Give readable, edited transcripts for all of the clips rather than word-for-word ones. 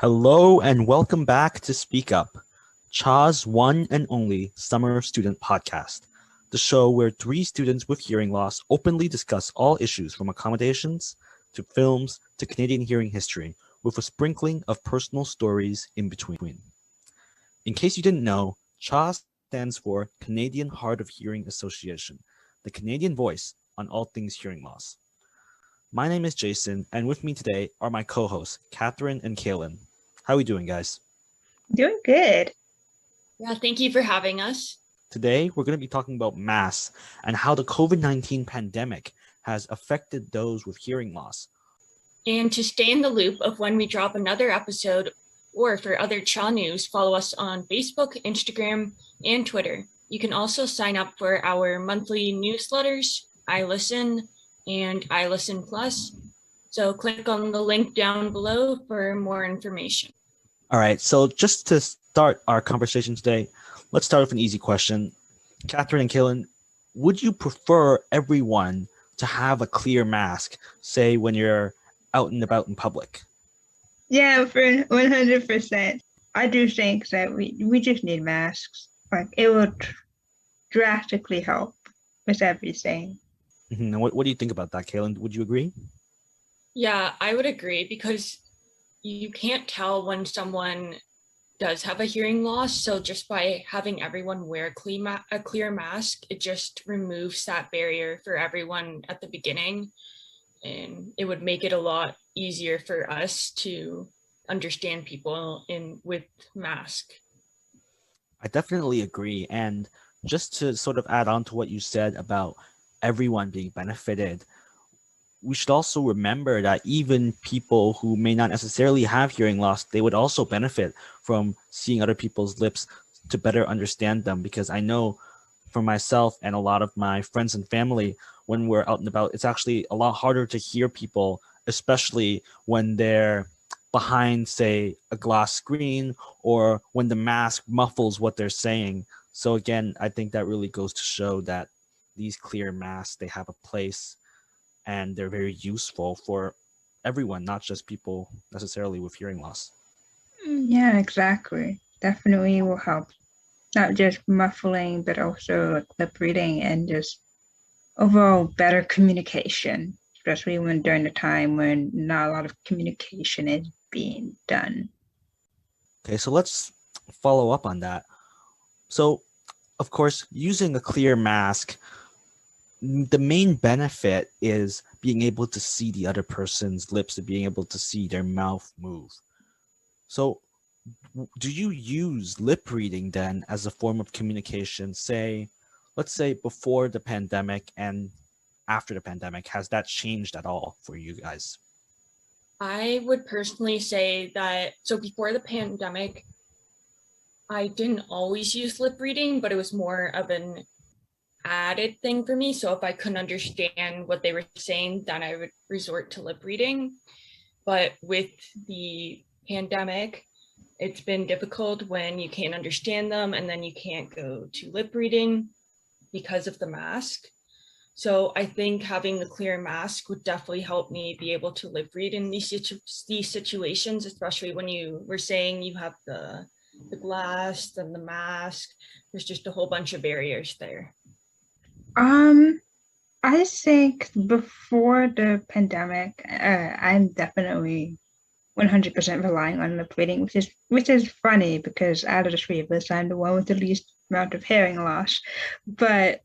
Hello and welcome back to Speak Up, CHHA's one and only summer student podcast, the show where three students with hearing loss openly discuss all issues from accommodations to films to Canadian hearing history with a sprinkling of personal stories in between. In case you didn't know, CHHA stands for Canadian Hard of Hearing Association, the Canadian voice on all things hearing loss. My name is Jason, and with me today are my co-hosts, Catherine and Kaelan. How are we doing, guys? Doing good. Yeah, thank you for having us. Today, we're going to be talking about masks and how the COVID-19 pandemic has affected those with hearing loss. And to stay in the loop of when we drop another episode or for other CHHA news, follow us on Facebook, Instagram, and Twitter. You can also sign up for our monthly newsletters, iListen and iListen Plus. So click on the link down below for more information. All right, so just to start our conversation today, let's start with an easy question. Catherine and Kaelan, would you prefer everyone to have a clear mask, say when you're out and about in public? Yeah, for 100%. I do think that we just need masks. Like, it would drastically help with everything. Mm-hmm. And what do you think about that, Kaelan? Would you agree? Yeah, I would agree because you can't tell when someone does have a hearing loss. So just by having everyone wear a clear mask, it just removes that barrier for everyone at the beginning. And it would make it a lot easier for us to understand people with mask. I definitely agree. And just to sort of add on to what you said about everyone being benefited, we should also remember that even people who may not necessarily have hearing loss, they would also benefit from seeing other people's lips to better understand them. Because I know for myself and a lot of my friends and family, when we're out and about, it's actually a lot harder to hear people, especially when they're behind, say, a glass screen or when the mask muffles what they're saying. So again, I think that really goes to show that these clear masks, they have a place and they're very useful for everyone, not just people necessarily with hearing loss. Yeah, exactly. Definitely will help. Not just muffling, but also like lip reading and just overall better communication, especially when during the time when not a lot of communication is being done. Okay, so let's follow up on that. So, of course, using a clear mask, the main benefit is being able to see the other person's lips and being able to see their mouth move. So do you use lip reading then as a form of communication, say, let's say before the pandemic and after the pandemic? Has that changed at all for you guys? I would personally say that, so before the pandemic, I didn't always use lip reading, but it was more of an added thing for me. So if I couldn't understand what they were saying, then I would resort to lip reading. But with the pandemic, it's been difficult when you can't understand them and then you can't go to lip reading because of the mask. So I think having the clear mask would definitely help me be able to lip read in these situations, especially when you were saying you have the glass and the mask. There's just a whole bunch of barriers there. I think before the pandemic, I'm definitely 100% relying on lip reading, which is funny because out of the three of us, I'm the one with the least amount of hearing loss. But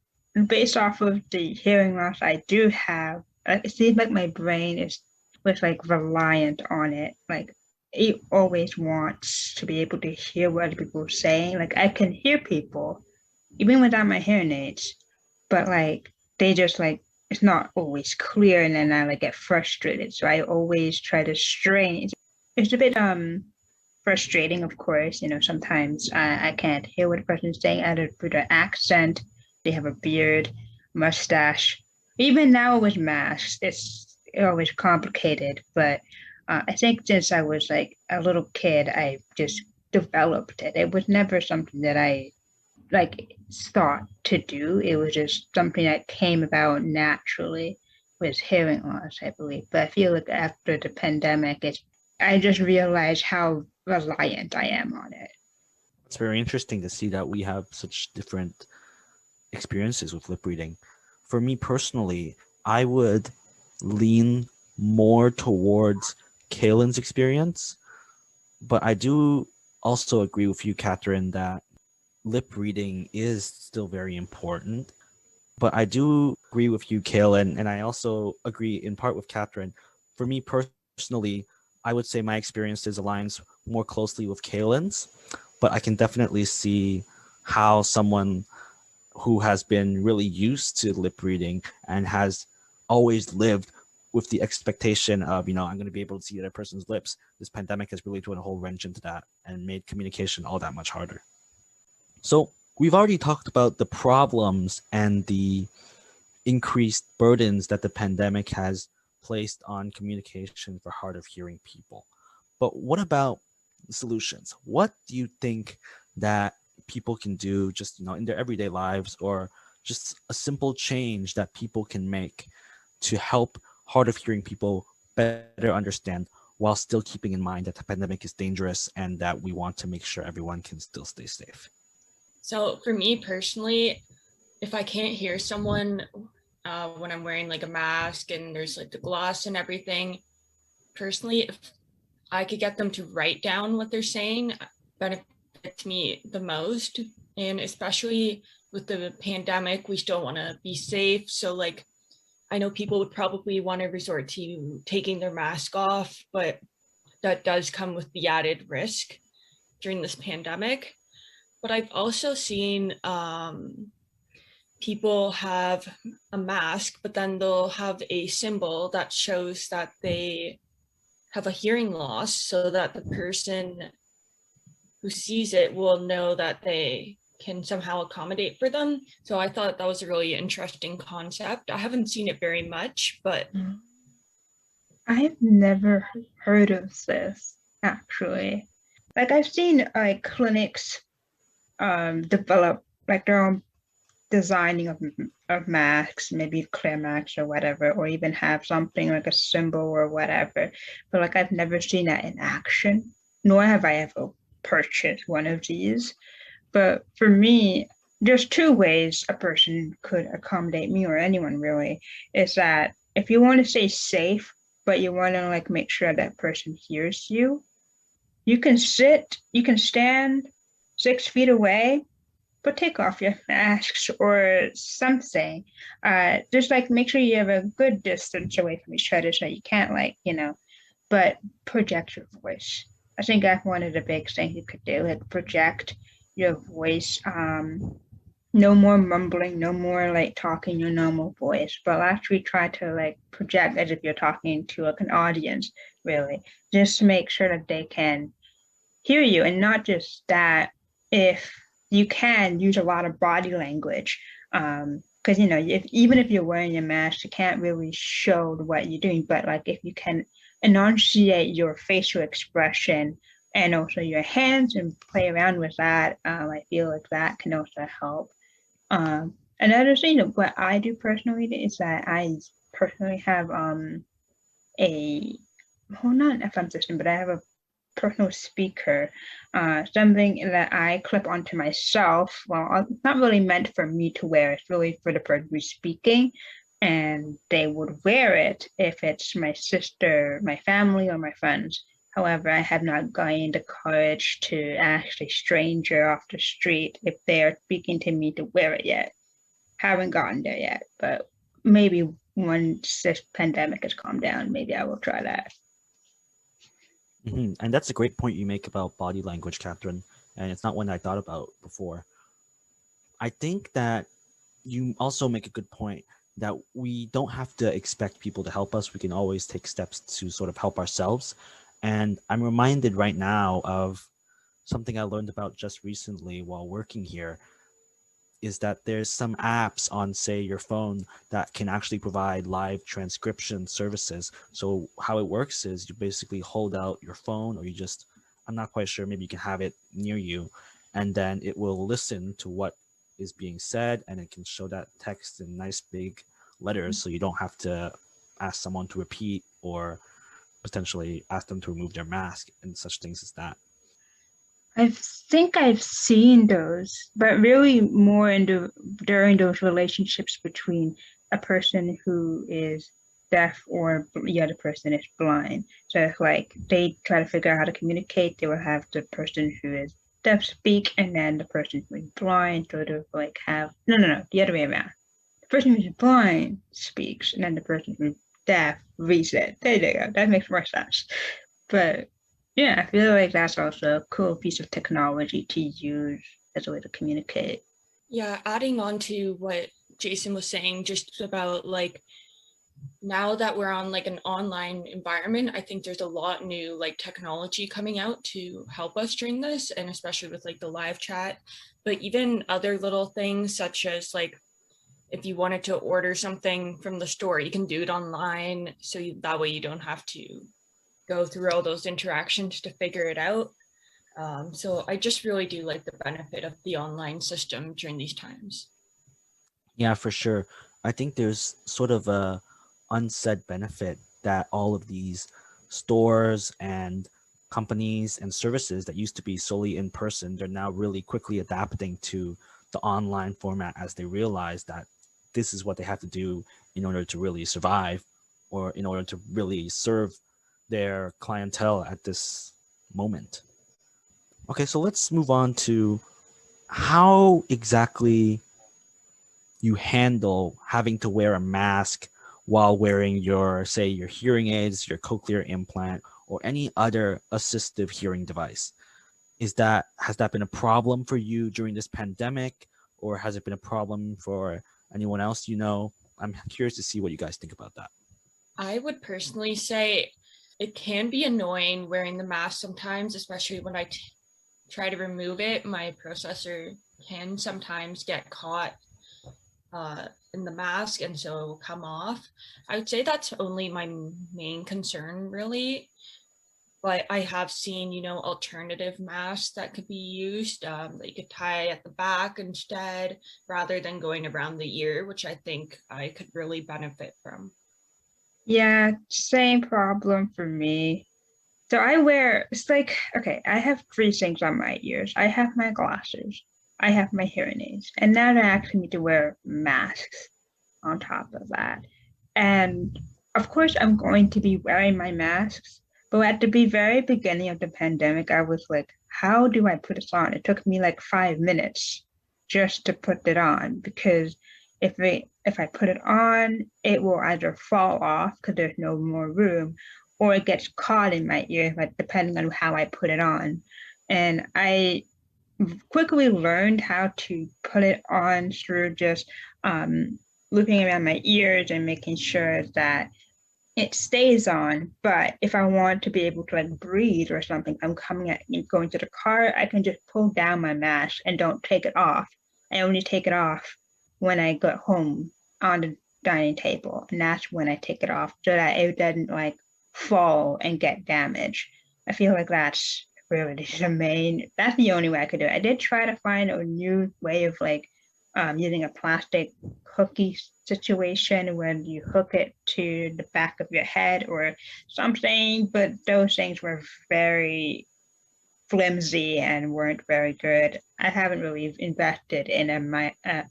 based off of the hearing loss I do have, it seems like my brain was like reliant on it. Like it always wants to be able to hear what other people are saying. Like I can hear people even without my hearing aids, but like they just like it's not always clear, and then I like get frustrated. So I always try to strain. It's a bit frustrating, of course. You know, sometimes I can't hear what the person's saying either through their accent. They have a beard, mustache. Even now with masks, it's always complicated. But I think since I was like a little kid, I just developed it. It was never something that I like thought to do. It was just something that came about naturally with hearing loss, I believe. But I feel like after the pandemic, it's I just realized how reliant I am on it. It's very interesting to see that we have such different experiences with lip reading. For me personally, I would lean more towards Kaelan's experience, but I do also agree with you, Catherine, that lip reading is still very important. But I do agree with you, Kaelan, and I also agree in part with Catherine. For me personally, I would say my experiences aligns more closely with Kaelan's, but I can definitely see how someone who has been really used to lip reading and has always lived with the expectation of, I'm going to be able to see that person's lips. This pandemic has really thrown a whole wrench into that and made communication all that much harder. So we've already talked about the problems and the increased burdens that the pandemic has placed on communication for hard of hearing people. But what about solutions? What do you think that people can do just in their everyday lives, or just a simple change that people can make to help hard of hearing people better understand, while still keeping in mind that the pandemic is dangerous and that we want to make sure everyone can still stay safe? So for me personally, if I can't hear someone when I'm wearing like a mask and there's like the gloss and everything, personally, if I could get them to write down what they're saying, benefits me the most. And especially with the pandemic, we still want to be safe. So like, I know people would probably want to resort to taking their mask off, but that does come with the added risk during this pandemic. But I've also seen people have a mask, but then they'll have a symbol that shows that they have a hearing loss, so that the person who sees it will know that they can somehow accommodate for them. So I thought that was a really interesting concept. I haven't seen it very much, but I've never heard of this, actually. Like, I've seen like clinics develop like their own designing of masks, maybe clear masks or whatever, or even have something like a symbol or whatever. But like, I've never seen that in action, nor have I ever purchased one of these. But for me, there's two ways a person could accommodate me, or anyone really, is that if you want to stay safe, but you want to like make sure that person hears you, you can stand 6 feet away, but take off your masks or something. Just like make sure you have a good distance away from each other so you can't but project your voice. I think that's one of the big things you could do, like project your voice. No more mumbling, no more like talking your normal voice, but actually try to like project as if you're talking to like an audience, really, just to make sure that they can hear you. And not just that, if you can use a lot of body language, because even if you're wearing a mask, you can't really show what you're doing, but like if you can enunciate your facial expression and also your hands and play around with that, I feel like that can also help. Another thing that what I do personally is that I personally have a well, not an FM system, but I have a personal speaker, something that I clip onto myself. Well, it's not really meant for me to wear. It's really for the person who's speaking, and they would wear it if it's my sister, my family, or my friends. However, I have not gained the courage to ask a stranger off the street if they are speaking to me to wear it yet. Haven't gotten there yet, but maybe once this pandemic has calmed down, maybe I will try that. And that's a great point you make about body language, Catherine. And it's not one I thought about before. I think that you also make a good point that we don't have to expect people to help us. We can always take steps to sort of help ourselves. And I'm reminded right now of something I learned about just recently while working here, is that there's some apps on, say, your phone that can actually provide live transcription services. So how it works is you basically hold out your phone, or I'm not quite sure, maybe you can have it near you, and then it will listen to what is being said, and it can show that text in nice big letters, so you don't have to ask someone to repeat or potentially ask them to remove their mask and such things as that? I think I've seen those, but really more during those relationships between a person who is deaf or the other person is blind. So if like they try to figure out how to communicate, they will have the person who is deaf speak, and then the person who is blind sort of like have no, the other way around. The person who's blind speaks, and then the person who's deaf reads it. There you go. That makes more sense. But yeah, I feel like that's also a cool piece of technology to use as a way to communicate. Yeah, adding on to what Jason was saying, just about like now that we're on like an online environment, I think there's a lot new like technology coming out to help us during this, and especially with like the live chat, but even other little things such as like if you wanted to order something from the store, you can do it online. So that way you don't have to go through all those interactions to figure it out. So I just really do like the benefit of the online system during these times. Yeah, for sure. I think there's sort of a unsaid benefit that all of these stores and companies and services that used to be solely in person, they're now really quickly adapting to the online format as they realize that this is what they have to do in order to really survive or in order to really serve their clientele at this moment. Okay, so let's move on to how exactly you handle having to wear a mask while wearing your, say, your hearing aids, your cochlear implant, or any other assistive hearing device. Has that been a problem for you during this pandemic, or has it been a problem for anyone else you know? I'm curious to see what you guys think about that. I would personally say it can be annoying wearing the mask sometimes, especially when I try to remove it. My processor can sometimes get caught in the mask, and so it will come off. I would say that's only my main concern, really. But I have seen, alternative masks that could be used, that you could tie at the back instead, rather than going around the ear, which I think I could really benefit from. Yeah, same problem for me. So it's like, okay, I have three things on my ears. I have my glasses, I have my hearing aids, and now they're asking me to wear masks on top of that. And of course, I'm going to be wearing my masks. But at the very beginning of the pandemic, I was like, how do I put this on? It took me like 5 minutes just to put it on, because if I put it on, it will either fall off because there's no more room, or it gets caught in my ear, like depending on how I put it on. And I quickly learned how to put it on through just looking around my ears and making sure that it stays on. But if I want to be able to like breathe or something, I'm going to the car, I can just pull down my mask and don't take it off. I only take it off when I get home on the dining table, and that's when I take it off so that it doesn't like fall and get damaged. I feel like that's really that's the only way I could do it. I did try to find a new way of like using a plastic hooky situation where you hook it to the back of your head or something, but those things were very flimsy and weren't very good. I haven't really invested in a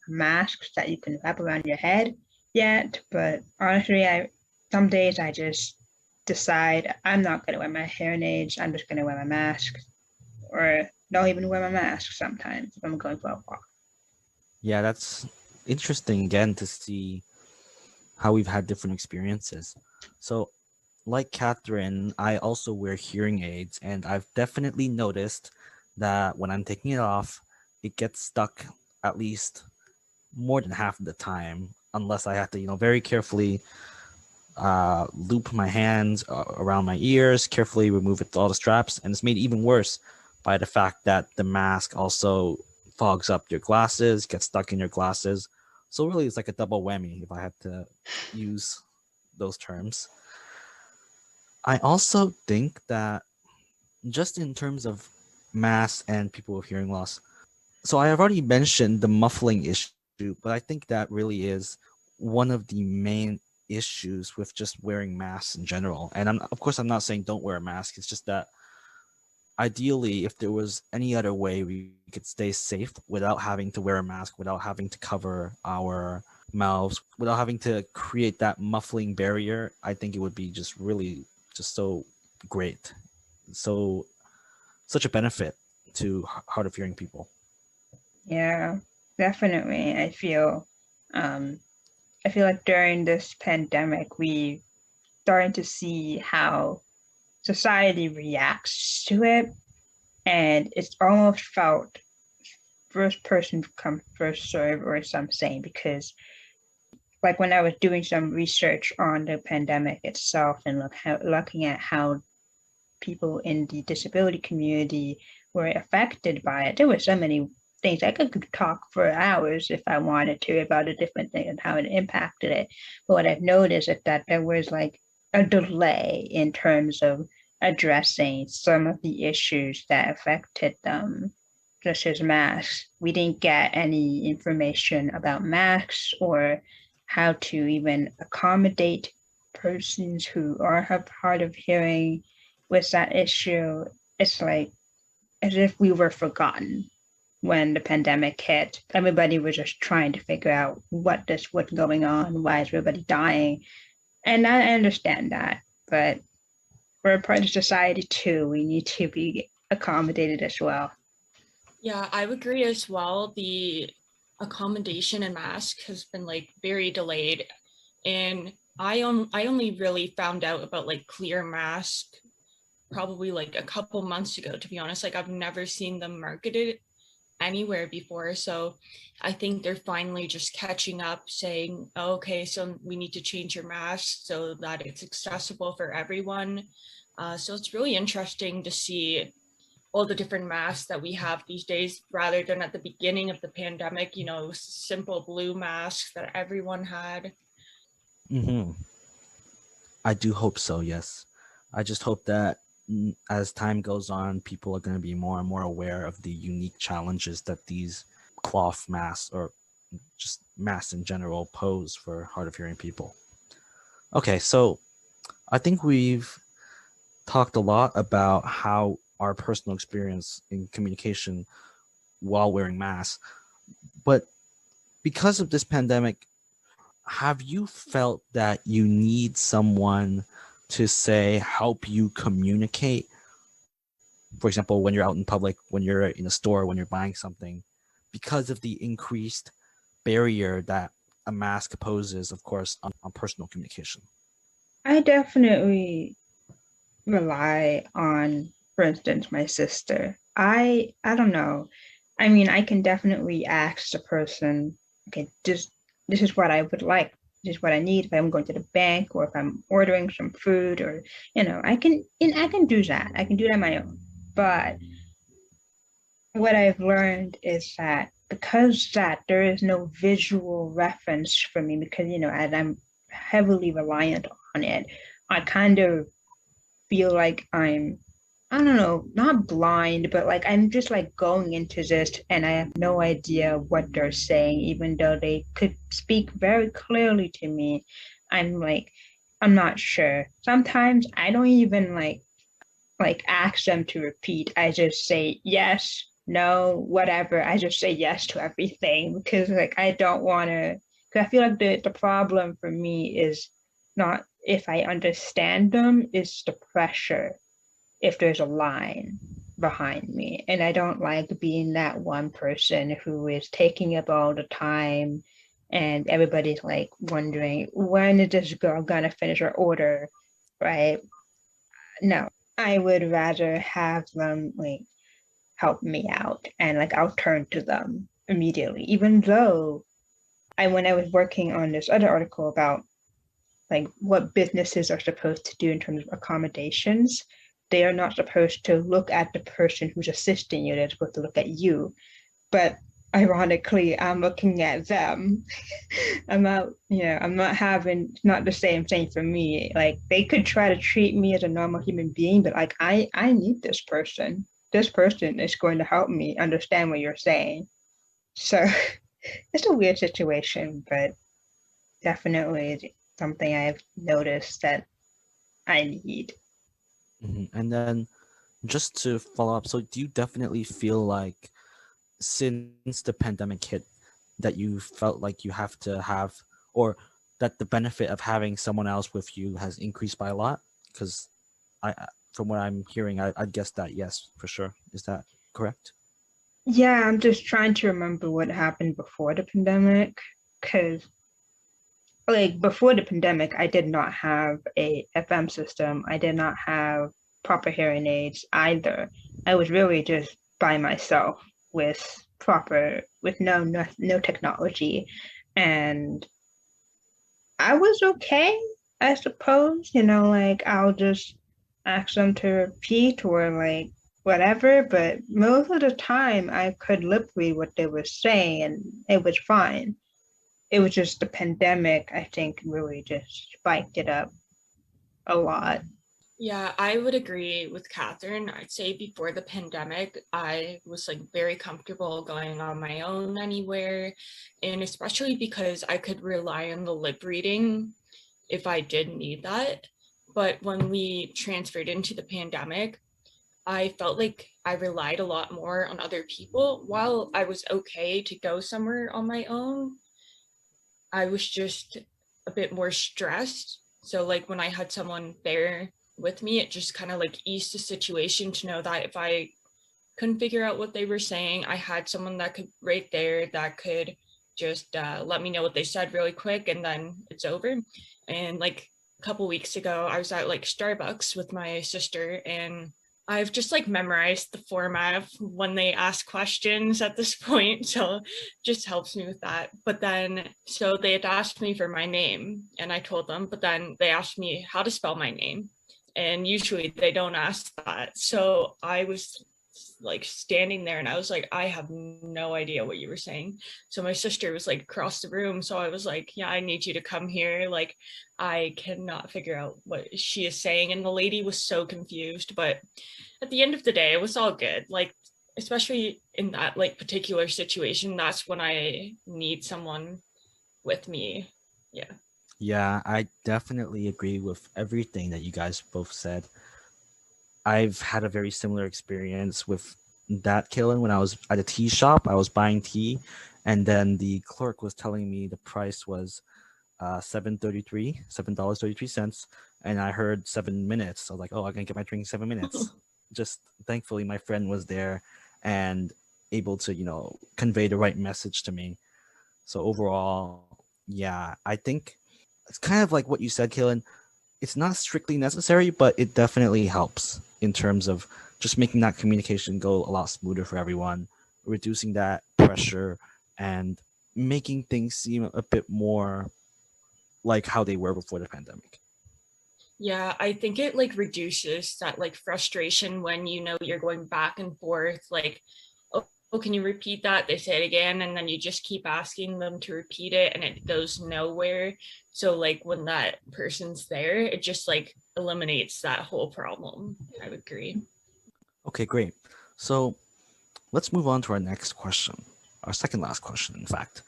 mask that you can wrap around your head yet, but honestly, some days I just decide I'm not going to wear my hearing aids. I'm just going to wear my mask, or don't even wear my mask sometimes if I'm going for a walk. Yeah, that's interesting again to see how we've had different experiences. So, like Catherine, I also wear hearing aids, and I've definitely noticed that when I'm taking it off, it gets stuck at least more than half of the time, unless I have to, very carefully loop my hands around my ears, carefully remove all the straps, and it's made even worse by the fact that the mask also fogs up your glasses, gets stuck in your glasses. So really, it's like a double whammy if I had to use those terms. I also think that just in terms of masks and people with hearing loss, so I have already mentioned the muffling issue, but I think that really is one of the main issues with just wearing masks in general. And of course, I'm not saying don't wear a mask. It's just that ideally, if there was any other way we could stay safe without having to wear a mask, without having to cover our mouths, without having to create that muffling barrier, I think it would be just really just so great. So such a benefit to hard of hearing people. Yeah, definitely. I feel like during this pandemic, we starting to see how society reacts to it. And it's almost felt first person come first serve or some saying, because like when I was doing some research on the pandemic itself and looking at how people in the disability community were affected by it, there were so many things. I could talk for hours if I wanted to about a different thing and how it impacted it. But what I've noticed is that there was like a delay in terms of addressing some of the issues that affected them, such as masks. We didn't get any information about masks or how to even accommodate persons who have hard of hearing with that issue. It's like as if we were forgotten when the pandemic hit. Everybody was just trying to figure out what's going on, why is everybody dying. And I understand that, but we're a part of society too. We need to be accommodated as well. Yeah, I would agree as well. The accommodation and mask has been like very delayed. And I only really found out about like clear mask probably like a couple months ago, to be honest. Like I've never seen them marketed anywhere before. So I think they're finally just catching up, saying, oh, okay, so we need to change your mask so that it's accessible for everyone. So it's really interesting to see all the different masks that we have these days, rather than at the beginning of the pandemic, you know, simple blue masks that everyone had. Mm-hmm. I do hope so, yes. I just hope that as time goes on, people are going to be more and more aware of the unique challenges that these cloth masks or just masks in general pose for hard of hearing people. Okay, so I think we've talked a lot about how our personal experience in communication while wearing masks, but because of this pandemic, have you felt that you need someone to say help you communicate? For example, when you're out in public, when you're in a store, when you're buying something, because of the increased barrier that a mask poses, of course, on personal communication. I definitely rely on, for instance, my sister. I don't know. I mean, I can definitely ask the person, okay, this is what I would like. This is what I need if I'm going to the bank or if I'm ordering some food, or I can do that. I can do that on my own. But what I've learned is that because that there is no visual reference for me, because as I'm heavily reliant on it, I kind of feel like I don't know, not blind, but like I'm just like going into this and I have no idea what they're saying, even though they could speak very clearly to me. I'm like, I'm not sure. Sometimes I don't even like ask them to repeat. I just say yes, no, whatever. I just say yes to everything because like I don't want to. Because I feel like the problem for me is not if I understand them, it's the pressure if there's a line behind me. And I don't like being that one person who is taking up all the time and everybody's like wondering when is this girl gonna finish her order, right? No, I would rather have them like help me out and like I'll turn to them immediately, even though when I was working on this other article about like what businesses are supposed to do in terms of accommodations, they are not supposed to look at the person who's assisting you. They're supposed to look at you. But ironically, I'm looking at them. I'm not having, it's not the same thing for me. Like they could try to treat me as a normal human being, but like I need this person. This person is going to help me understand what you're saying. So it's a weird situation, but definitely something I've noticed that I need. And then just to follow up, so do you definitely feel like since the pandemic hit that you felt like you have to have, or that the benefit of having someone else with you has increased by a lot? Because from what I'm hearing, I'd guess that yes, for sure. Is that correct? Yeah, I'm just trying to remember what happened before the pandemic, because like before the pandemic, I did not have a FM system. I did not have proper hearing aids either. I was really just by myself with no technology, and I was okay, I suppose. Like I'll just ask them to repeat or like whatever, but most of the time I could lip read what they were saying and it was fine. It was just the pandemic, I think, really just spiked it up a lot. Yeah, I would agree with Catherine. I'd say before the pandemic, I was like very comfortable going on my own anywhere. And especially because I could rely on the lip reading if I did need that. But when we transferred into the pandemic, I felt like I relied a lot more on other people. While I was okay to go somewhere on my own, I was just a bit more stressed. So like when I had someone there with me, it just kind of like eased the situation to know that if I couldn't figure out what they were saying, I had someone that could right there that could just let me know what they said really quick, and then it's over. And like a couple weeks ago, I was at like Starbucks with my sister, and I've just like memorized the format of when they ask questions at this point. So just helps me with that. But then, so they had asked me for my name and I told them, but then they asked me how to spell my name. And usually they don't ask that. So I was like standing there and I was like, I have no idea what you were saying. So my sister was like across the room. So I was like, yeah, I need you to come here. Like, I cannot figure out what she is saying. And the lady was so confused. But at the end of the day, it was all good. Like, especially in that like particular situation, that's when I need someone with me. Yeah. Yeah, I definitely agree with everything that you guys both said. I've had a very similar experience with that, Kaelan. When I was at a tea shop, I was buying tea, and then the clerk was telling me the price was $7.33, and I heard 7 minutes. So I was like, oh, I can get my drink in 7 minutes. Just thankfully, my friend was there and able to convey the right message to me. So overall, yeah, I think it's kind of like what you said, Kaelan. It's not strictly necessary, but it definitely helps in terms of just making that communication go a lot smoother for everyone, reducing that pressure, and making things seem a bit more like how they were before the pandemic. Yeah, I think it like reduces that like frustration when you know you're going back and forth, like, oh, can you repeat that? They say it again, and then you just keep asking them to repeat it and it goes nowhere. So like when that person's there, it just like eliminates that whole problem. I would agree. Okay, great. So let's move on to our next question, our second last question, in fact.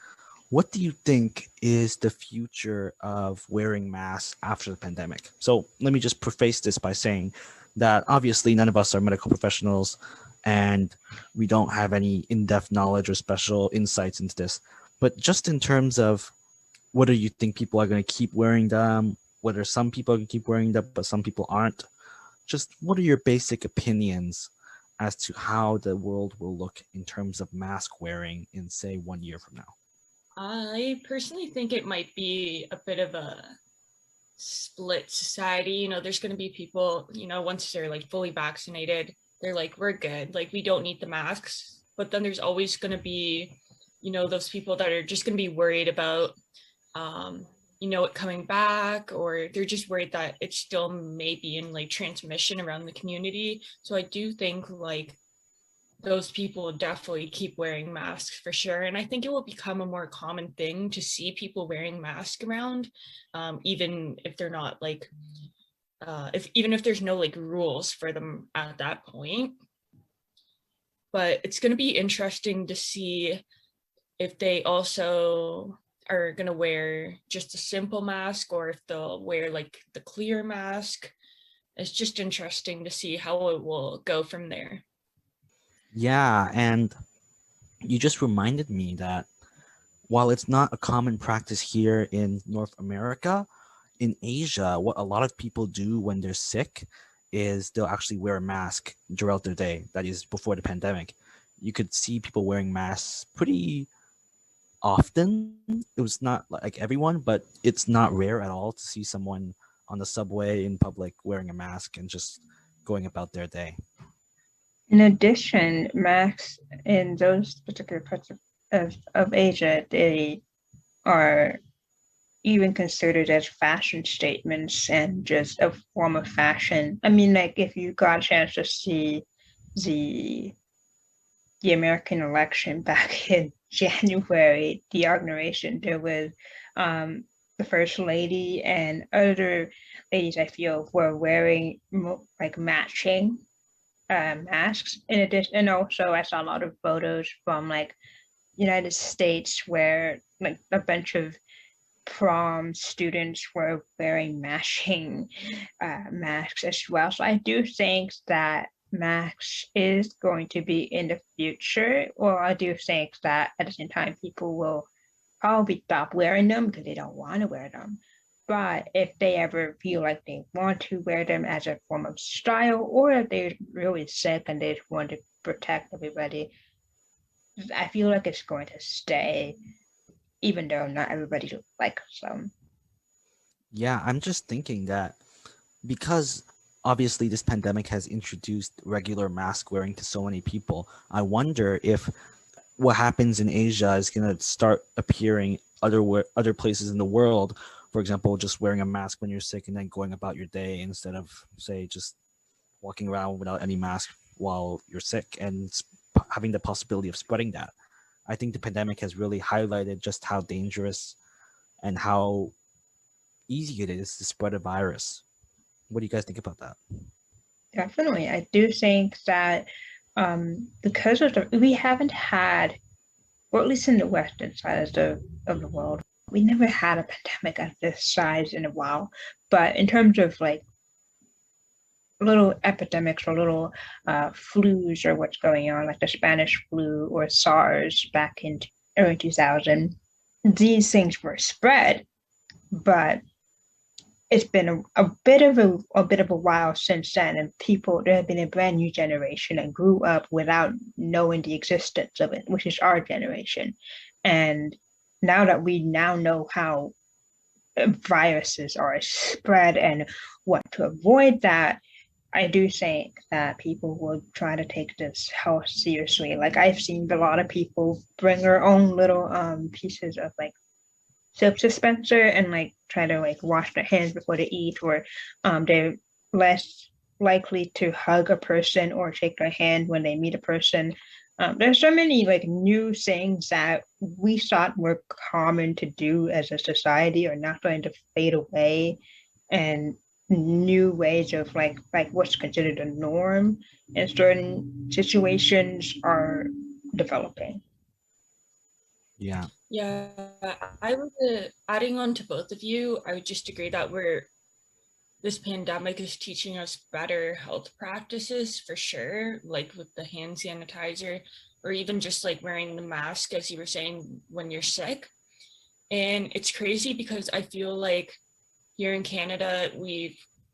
What do you think is the future of wearing masks after the pandemic? So let me just preface this by saying that obviously none of us are medical professionals and we don't have any in-depth knowledge or special insights into this. But just in terms of whether you think people are going to keep wearing them, whether some people are going to keep wearing them, but some people aren't, just what are your basic opinions as to how the world will look in terms of mask wearing in, say, 1 year from now? I personally think it might be a bit of a split society. You know, there's going to be people, you know, once they're like fully vaccinated, they're like, we're good, like we don't need the masks. But then there's always going to be, you know, those people that are just going to be worried about you know, it coming back, or they're just worried that it still may be in like transmission around the community. So I do think like those people definitely keep wearing masks for sure. And I think it will become a more common thing to see people wearing masks around, even if they're not like, even if there's no like rules for them at that point. But it's going to be interesting to see if they also are going to wear just a simple mask or if they'll wear like the clear mask. It's just interesting to see how it will go from there. Yeah, and you just reminded me that while it's not a common practice here in North America, in Asia, what a lot of people do when they're sick is they'll actually wear a mask throughout their day. That is before the pandemic. You could see people wearing masks pretty often. It was not like everyone, but it's not rare at all to see someone on the subway in public wearing a mask and just going about their day. In addition, masks in those particular parts of Asia, they are even considered as fashion statements and just a form of fashion. I mean, like if you got a chance to see the the American election back in January, the inauguration, there was the first lady and other ladies I feel were wearing like matching masks. In addition, and also I saw a lot of photos from like United States where like a bunch of prom students were wearing matching masks as well. So I do think that masks is going to be in the future, or I do think that at the same time people will probably stop wearing them because they don't want to wear them. But if they ever feel like they want to wear them as a form of style, or if they're really sick and they just want to protect everybody, I feel like it's going to stay, even though not everybody likes them. Yeah, I'm just thinking that because obviously this pandemic has introduced regular mask wearing to so many people, I wonder if what happens in Asia is going to start appearing other places in the world. For example, just wearing a mask when you're sick and then going about your day instead of, say, just walking around without any mask while you're sick and having the possibility of spreading that. I think the pandemic has really highlighted just how dangerous and how easy it is to spread a virus. What do you guys think about that? Definitely. I do think that because of we haven't had, or at least in the western side of the world, we never had a pandemic of this size in a while. But in terms of like little epidemics or little flus or what's going on, like the Spanish flu or SARS back in early 2000, these things were spread, but it's been a bit of a while since then, and there have been a brand new generation that grew up without knowing the existence of it, which is our generation. And now that we now know how viruses are spread and what to avoid that, I do think that people will try to take this health seriously. Like I've seen a lot of people bring their own little pieces of like soap dispenser and like try to like wash their hands before they eat, or they're less likely to hug a person or shake their hand when they meet a person. There's so many like new things that we thought were common to do as a society are not going to fade away, and new ways of like what's considered a norm in certain situations are developing. Yeah. Yeah, I would adding on to both of you, I would just agree that this pandemic is teaching us better health practices for sure, like with the hand sanitizer or even just like wearing the mask, as you were saying, when you're sick. And it's crazy because I feel like here in Canada,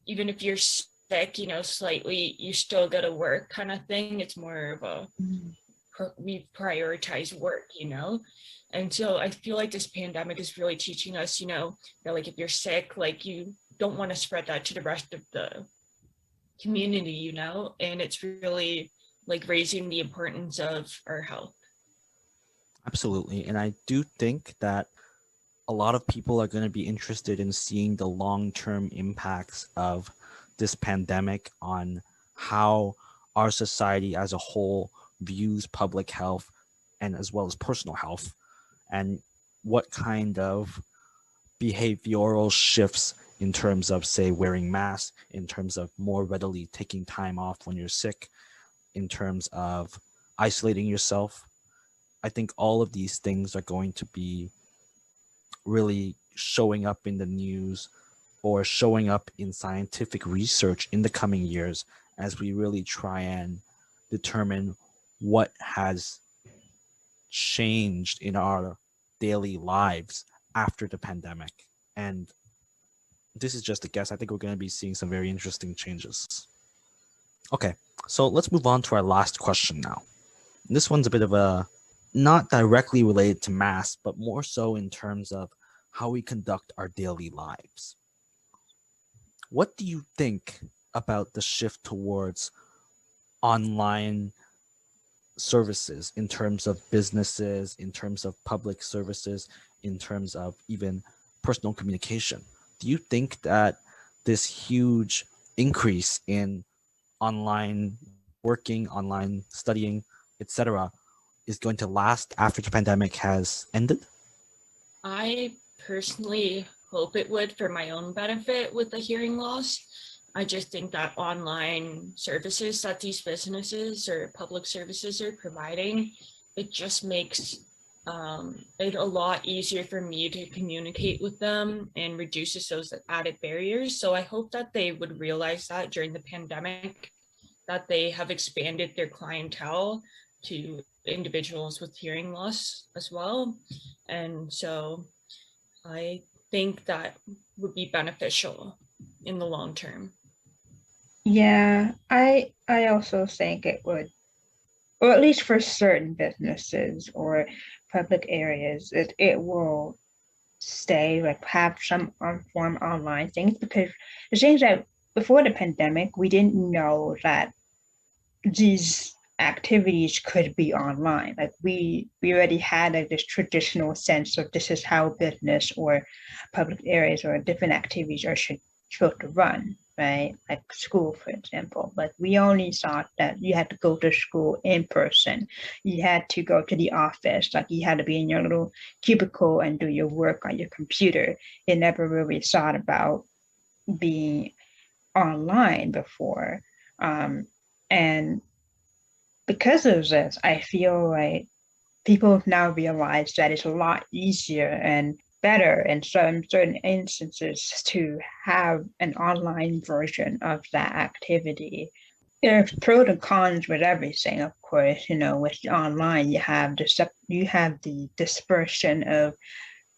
even if you're sick, slightly, you still go to work kind of thing. It's more of a, we prioritize work, And so I feel like this pandemic is really teaching us, that like if you're sick, like you don't want to spread that to the rest of the community, and it's really like raising the importance of our health. Absolutely. And I do think that a lot of people are going to be interested in seeing the long-term impacts of this pandemic on how our society as a whole views public health and as well as personal health, and what kind of behavioral shifts in terms of, say, wearing masks, in terms of more readily taking time off when you're sick, in terms of isolating yourself. I think all of these things are going to be really showing up in the news or showing up in scientific research in the coming years as we really try and determine what has changed in our daily lives after the pandemic. And this is just a guess. I think we're going to be seeing some very interesting changes. Okay, so let's move on to our last question now. This one's a bit of a not directly related to mass, but more so in terms of how we conduct our daily lives. What do you think about the shift towards online services in terms of businesses, in terms of public services, in terms of even personal communication? Do you think that this huge increase in online working, online studying, etc., is going to last after the pandemic has ended? I personally hope it would for my own benefit with the hearing loss. I just think that online services that these businesses or public services are providing, it just makes it a lot easier for me to communicate with them and reduces those added barriers. So I hope that they would realize that during the pandemic, that they have expanded their clientele to individuals with hearing loss as well. And so I think that would be beneficial in the long term. Yeah, I also think it would, or at least for certain businesses or public areas, it will stay, like have some form online things, because the things that before the pandemic, we didn't know that these activities could be online. Like we already had like this traditional sense of this is how business or public areas or different activities are supposed to run, right? Like school, for example. But we only thought that you had to go to school in person. You had to go to the office, like you had to be in your little cubicle and do your work on your computer. It never really thought about being online before. And because of this, I feel like people have now realized that it's a lot easier and better in certain instances to have an online version of that activity. There's pros and cons with everything, of course. You know, with online, you have the dispersion of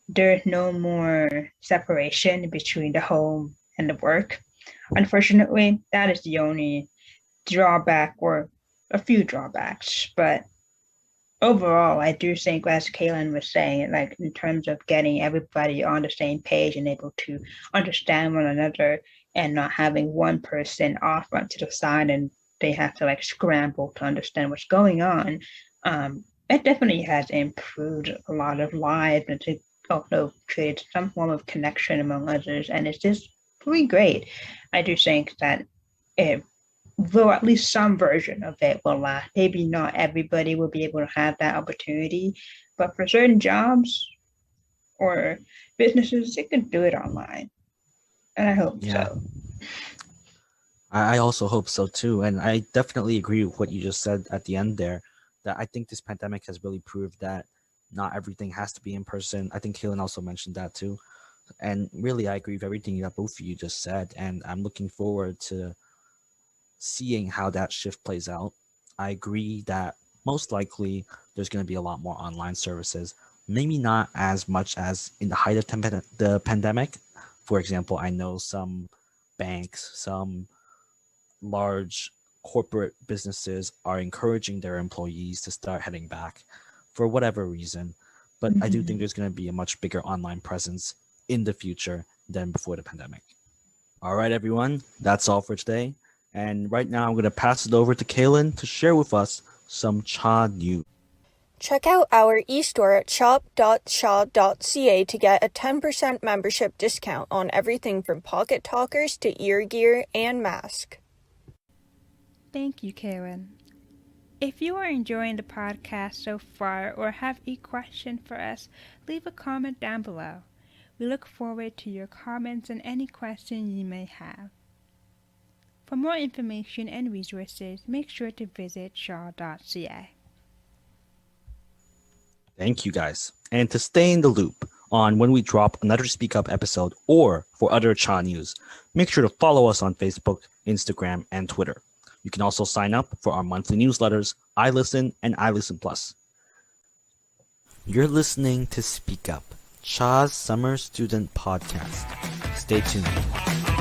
there's no more separation between the home and the work. Unfortunately, that is the only drawback, or a few drawbacks, but overall, I do think, as Kaelan was saying, like in terms of getting everybody on the same page and able to understand one another and not having one person off to the side and they have to like scramble to understand what's going on, it definitely has improved a lot of lives and to also create some form of connection among others. And it's just pretty great. I do think that it though at least some version of it will last. Maybe not everybody will be able to have that opportunity, but for certain jobs or businesses, they can do it online. And I hope so. I also hope so too. And I definitely agree with what you just said at the end there, that I think this pandemic has really proved that not everything has to be in person. I think Kaelan also mentioned that too. And really, I agree with everything that both of you just said. And I'm looking forward to seeing how that shift plays out. I agree that most likely there's going to be a lot more online services, maybe not as much as in the height of the pandemic. For example, I know some banks, some large corporate businesses are encouraging their employees to start heading back for whatever reason. But I do think there's going to be a much bigger online presence in the future than before the pandemic. All right, everyone, that's all for today. And right now, I'm going to pass it over to Kaelan to share with us some CHHA news. Check out our e-store at shop.chha.ca to get a 10% membership discount on everything from pocket talkers to ear gear and mask. Thank you, Kaelan. If you are enjoying the podcast so far or have a question for us, leave a comment down below. We look forward to your comments and any questions you may have. For more information and resources, make sure to visit CHHA.ca. Thank you, guys. And to stay in the loop on when we drop another Speak Up episode or for other CHHA news. Make sure to follow us on Facebook, Instagram, and Twitter. You can also sign up for our monthly newsletters, iListen and iListen Plus. You're listening to Speak Up, CHHA's Summer Student Podcast. Stay tuned.